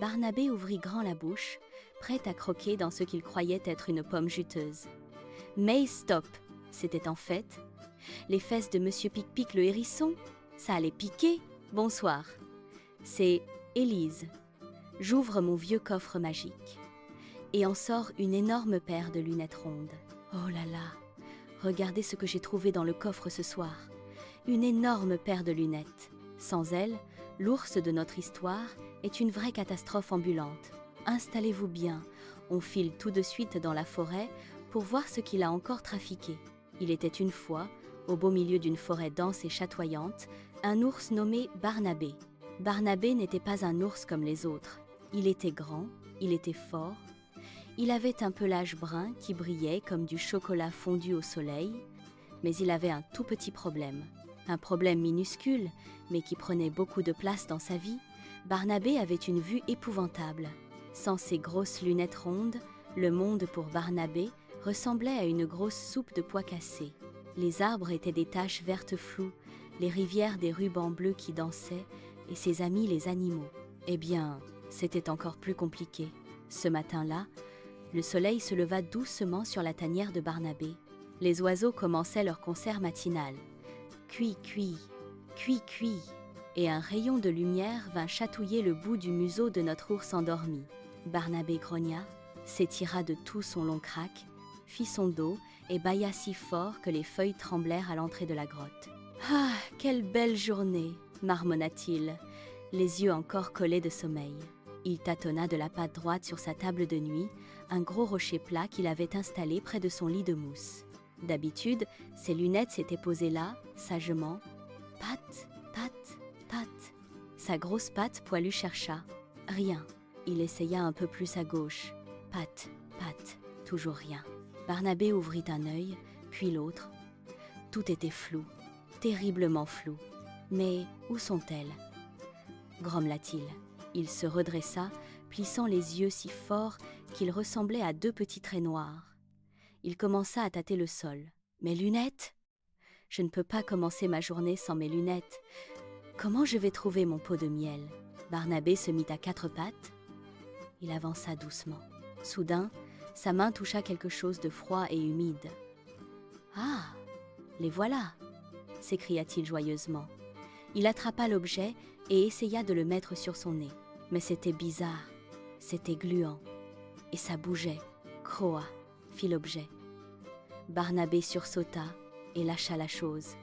Barnabé ouvrit grand la bouche, prêt à croquer dans ce qu'il croyait être une pomme juteuse. Mais stop, c'était en fait les fesses de Monsieur Pic-Pic le hérisson. Ça allait piquer. Bonsoir. C'est Élise. J'ouvre mon vieux coffre magique et en sort une énorme paire de lunettes rondes. Oh là là, regardez ce que j'ai trouvé dans le coffre ce soir. Une énorme paire de lunettes. Sans elle, l'ours de notre histoire est une vraie catastrophe ambulante. Installez-vous bien, on file tout de suite dans la forêt pour voir ce qu'il a encore trafiqué. Il était une fois, au beau milieu d'une forêt dense et chatoyante, un ours nommé Barnabé. Barnabé n'était pas un ours comme les autres. Il était grand, il était fort. Il avait un pelage brun qui brillait comme du chocolat fondu au soleil, mais il avait un tout petit problème. Un problème minuscule, mais qui prenait beaucoup de place dans sa vie. Barnabé avait une vue épouvantable. Sans ses grosses lunettes rondes, le monde pour Barnabé ressemblait à une grosse soupe de pois cassés. Les arbres étaient des taches vertes floues, les rivières des rubans bleus qui dansaient, et ses amis les animaux. Eh bien, c'était encore plus compliqué. Ce matin-là, le soleil se leva doucement sur la tanière de Barnabé. Les oiseaux commençaient leur concert matinal. Cui, cui, cui, cui, et un rayon de lumière vint chatouiller le bout du museau de notre ours endormi. Barnabé grogna, s'étira de tout son long craque, fit son dos et bâilla si fort que les feuilles tremblèrent à l'entrée de la grotte. « Ah, quelle belle journée !» marmonna-t-il, les yeux encore collés de sommeil. Il tâtonna de la patte droite sur sa table de nuit, un gros rocher plat qu'il avait installé près de son lit de mousse. D'habitude, ses lunettes s'étaient posées là, sagement. Patte, patte, patte. Sa grosse patte poilue chercha. Rien. Il essaya un peu plus à gauche. Patte, patte, toujours rien. Barnabé ouvrit un œil, puis l'autre. Tout était flou, terriblement flou. Mais où sont-elles ? Grommela-t-il. Il se redressa, plissant les yeux si fort qu'ils ressemblaient à deux petits traits noirs. Il commença à tâter le sol. Mes lunettes ? Je ne peux pas commencer ma journée sans mes lunettes. Comment je vais trouver mon pot de miel ? Barnabé se mit à quatre pattes. Il avança doucement. Soudain, sa main toucha quelque chose de froid et humide. « Ah, les voilà !» s'écria-t-il joyeusement. Il attrapa l'objet et essaya de le mettre sur son nez. Mais c'était bizarre, c'était gluant. Et ça bougeait. « Croa !» fit l'objet. Barnabé sursauta et lâcha la chose.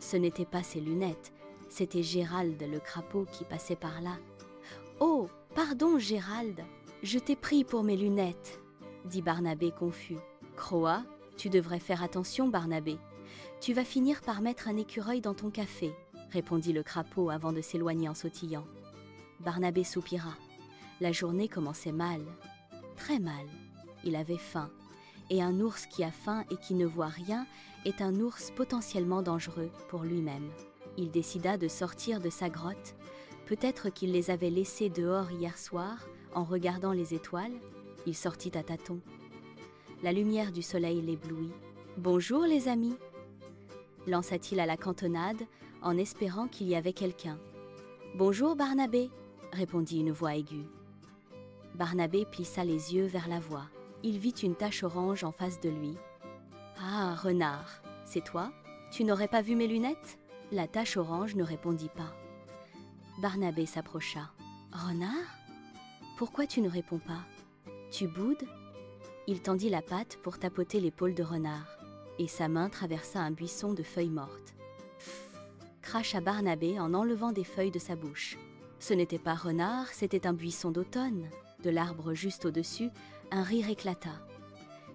Ce n'était pas ses lunettes, c'était Gérald le crapaud qui passait par là. « Oh, pardon Gérald, je t'ai pris pour mes lunettes !» dit Barnabé confus. « Croa, tu devrais faire attention Barnabé. Tu vas finir par mettre un écureuil dans ton café, » répondit le crapaud avant de s'éloigner en sautillant. Barnabé soupira. La journée commençait mal, très mal. Il avait faim. Et un ours qui a faim et qui ne voit rien est un ours potentiellement dangereux pour lui-même. Il décida de sortir de sa grotte. Peut-être qu'il les avait laissés dehors hier soir en regardant les étoiles. Il sortit à tâtons. La lumière du soleil l'éblouit. « Bonjour les amis !» lança-t-il à la cantonade en espérant qu'il y avait quelqu'un. « Bonjour Barnabé !» répondit une voix aiguë. Barnabé plissa les yeux vers la voix. Il vit une tache orange en face de lui. « Ah, renard, c'est toi ? Tu n'aurais pas vu mes lunettes ?» La tache orange ne répondit pas. Barnabé s'approcha. « Renard ? Pourquoi tu ne réponds pas ? Tu boudes ?» Il tendit la patte pour tapoter l'épaule de renard, et sa main traversa un buisson de feuilles mortes. « Pfff !» cracha Barnabé en enlevant des feuilles de sa bouche. Ce n'était pas renard, c'était un buisson d'automne. De l'arbre juste au-dessus, un rire éclata.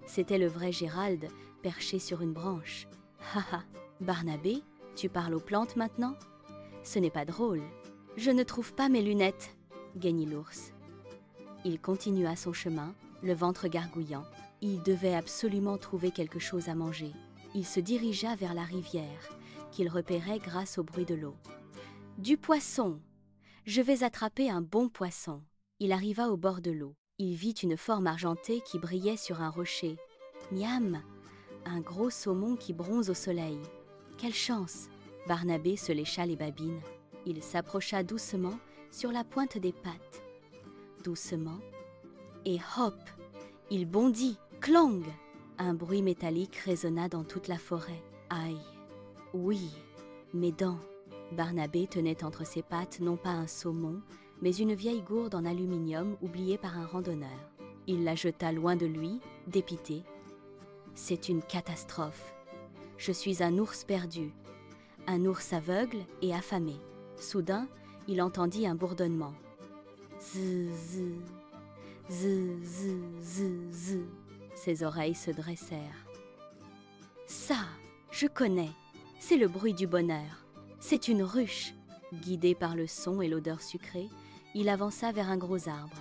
C'était le vrai Gérald, perché sur une branche. « Ha ha, Barnabé, tu parles aux plantes maintenant ? Ce n'est pas drôle. Je ne trouve pas mes lunettes, » geignit l'ours. Il continua son chemin, le ventre gargouillant. Il devait absolument trouver quelque chose à manger. Il se dirigea vers la rivière, qu'il repérait grâce au bruit de l'eau. « Du poisson ! Je vais attraper un bon poisson. » Il arriva au bord de l'eau. Il vit une forme argentée qui brillait sur un rocher. Miam ! Un gros saumon qui bronze au soleil. Quelle chance ! Barnabé se lécha les babines. Il s'approcha doucement sur la pointe des pattes. doucement, et hop, il bondit, clang! Un bruit métallique résonna dans toute la forêt. Aïe! Oui, mes dents! Barnabé tenait entre ses pattes non pas un saumon, mais une vieille gourde en aluminium oubliée par un randonneur. Il la jeta loin de lui, dépité. C'est une catastrophe. Je suis un ours perdu, un ours aveugle et affamé. Soudain, il entendit un bourdonnement. Zzz, zzz, zzz, zzz, zzz. Ses oreilles se dressèrent. Ça, je connais. C'est le bruit du bonheur. C'est une ruche. Guidé par le son et l'odeur sucrée, il avança vers un gros arbre.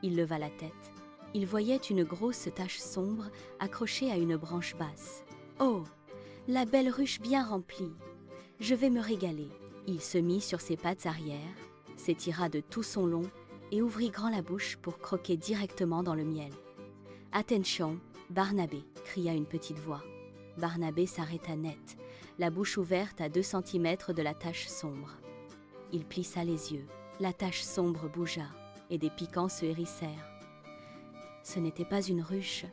Il leva la tête. Il voyait une grosse tache sombre accrochée à une branche basse. Oh, la belle ruche bien remplie. Je vais me régaler. Il se mit sur ses pattes arrière, s'étira de tout son long et ouvrit grand la bouche pour croquer directement dans le miel. « Attention, Barnabé !» cria une petite voix. Barnabé s'arrêta net, la bouche ouverte à 2 centimètres de la tache sombre. Il plissa les yeux. La tache sombre bougea et des piquants se hérissèrent. Ce n'était pas une ruche,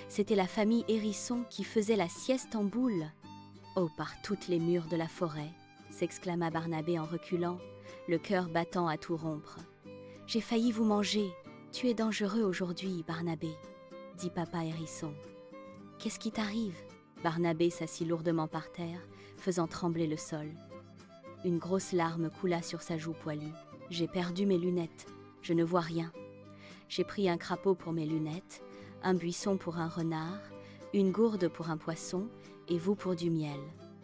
c'était la famille hérisson qui faisait la sieste en boule. « Oh, par toutes les murs de la forêt !» s'exclama Barnabé en reculant, le cœur battant à tout rompre. « J'ai failli vous manger. Tu es dangereux aujourd'hui, Barnabé, » dit papa hérisson. « Qu'est-ce qui t'arrive ?» Barnabé s'assit lourdement par terre, faisant trembler le sol. Une grosse larme coula sur sa joue poilue. « J'ai perdu mes lunettes. Je ne vois rien. J'ai pris un crapaud pour mes lunettes, un buisson pour un renard, une gourde pour un poisson et vous pour du miel.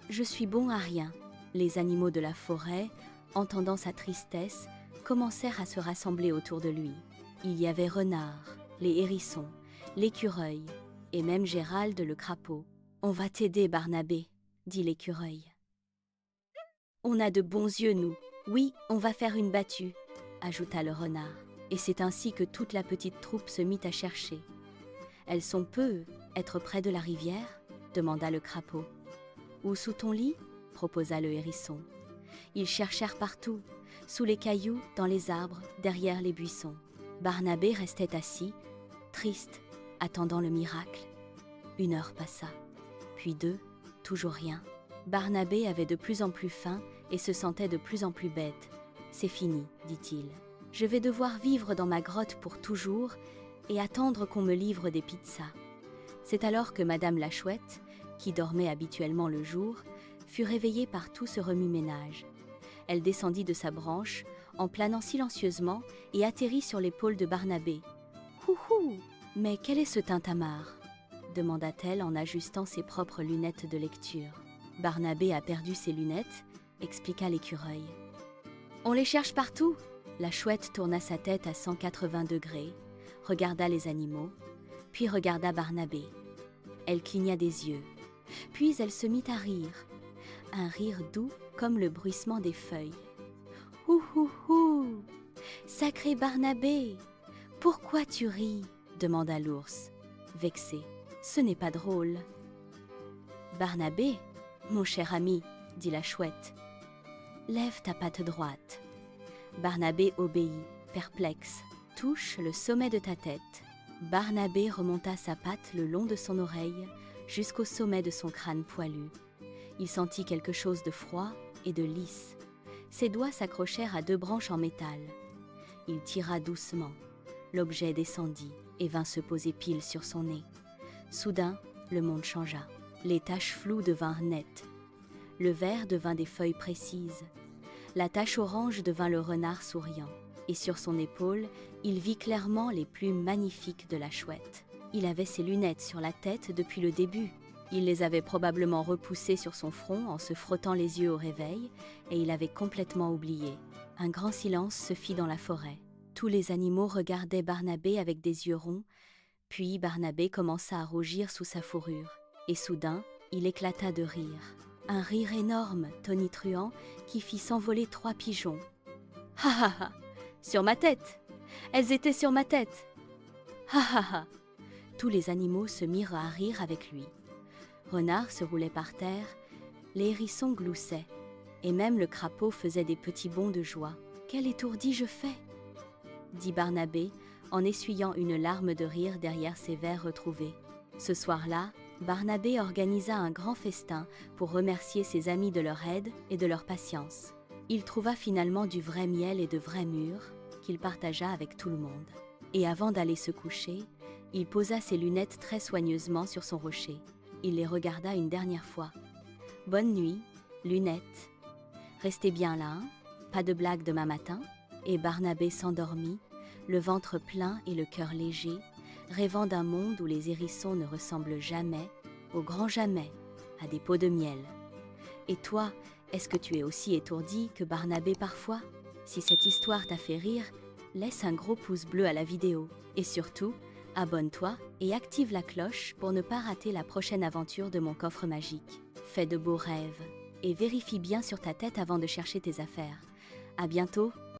Je suis bon à rien. » Les animaux de la forêt, entendant sa tristesse, commencèrent à se rassembler autour de lui. Il y avait Renard, les hérissons, l'écureuil et même Gérald le crapaud. « On va t'aider, Barnabé, » dit l'écureuil. « On a de bons yeux, nous. Oui, on va faire une battue, » ajouta le renard. Et c'est ainsi que toute la petite troupe se mit à chercher. « Elles sont peu, être près de la rivière ?» demanda le crapaud. « Ou sous ton lit ?» proposa le hérisson. Ils cherchèrent partout, sous les cailloux, dans les arbres, derrière les buissons. Barnabé restait assis, triste, attendant le miracle. 1 heure passa, puis 2, toujours rien. Barnabé avait de plus en plus faim et se sentait de plus en plus bête. « C'est fini, dit-il. Je vais devoir vivre dans ma grotte pour toujours et attendre qu'on me livre des pizzas. » C'est alors que Madame la Chouette, qui dormait habituellement le jour, fut réveillée par tout ce remue-ménage. Elle descendit de sa branche, en planant silencieusement, et atterrit sur l'épaule de Barnabé. « Houhou! Mais quel est ce tintamarre ?» demanda-t-elle en ajustant ses propres lunettes de lecture. « Barnabé a perdu ses lunettes, » expliqua l'écureuil. « On les cherche partout !» La chouette tourna sa tête à 180 degrés, regarda les animaux, puis regarda Barnabé. Elle cligna des yeux, puis elle se mit à rire. Un rire doux comme le bruissement des feuilles. « Ouh ouh ouh! Sacré Barnabé! Pourquoi tu ris ?» demanda l'ours, vexé. « Ce n'est pas drôle. »« Barnabé, mon cher ami, » dit la chouette, « lève ta patte droite. » Barnabé obéit, perplexe. « Touche le sommet de ta tête. » Barnabé remonta sa patte le long de son oreille jusqu'au sommet de son crâne poilu. Il sentit quelque chose de froid et de lisse. Ses doigts s'accrochèrent à 2 branches en métal. Il tira doucement. L'objet descendit et vint se poser pile sur son nez. Soudain, le monde changea. Les taches floues devinrent nettes. Le vert devint des feuilles précises. La tache orange devint le renard souriant. Et sur son épaule, il vit clairement les plumes magnifiques de la chouette. Il avait ses lunettes sur la tête depuis le début. Il les avait probablement repoussées sur son front en se frottant les yeux au réveil, et il avait complètement oublié. Un grand silence se fit dans la forêt. Tous les animaux regardaient Barnabé avec des yeux ronds, puis Barnabé commença à rougir sous sa fourrure. Et soudain, il éclata de rire. Un rire énorme, tonitruant, qui fit s'envoler 3 pigeons. « Ha ha ha ! Sur ma tête ! Elles étaient sur ma tête ! Ha ha ha !» Tous les animaux se mirent à rire avec lui. Renard se roulait par terre, les hérissons gloussaient, et même le crapaud faisait des petits bonds de joie. « Quel étourdi je fais ! dit Barnabé, en essuyant une larme de rire derrière ses verres retrouvés. Ce soir-là, Barnabé organisa un grand festin pour remercier ses amis de leur aide et de leur patience. Il trouva finalement du vrai miel et de vrais mûres qu'il partagea avec tout le monde. Et avant d'aller se coucher, il posa ses lunettes très soigneusement sur son rocher. Il les regarda une dernière fois. « Bonne nuit, lunettes. Restez bien là, hein? Pas de blague demain matin ?» Et Barnabé s'endormit, le ventre plein et le cœur léger, rêvant d'un monde où les hérissons ne ressemblent jamais, au grand jamais, à des pots de miel. Et toi, est-ce que tu es aussi étourdi que Barnabé parfois? Si cette histoire t'a fait rire, laisse un gros pouce bleu à la vidéo. Et surtout, abonne-toi et active la cloche pour ne pas rater la prochaine aventure de mon coffre magique. Fais de beaux rêves et vérifie bien sur ta tête avant de chercher tes affaires. À bientôt!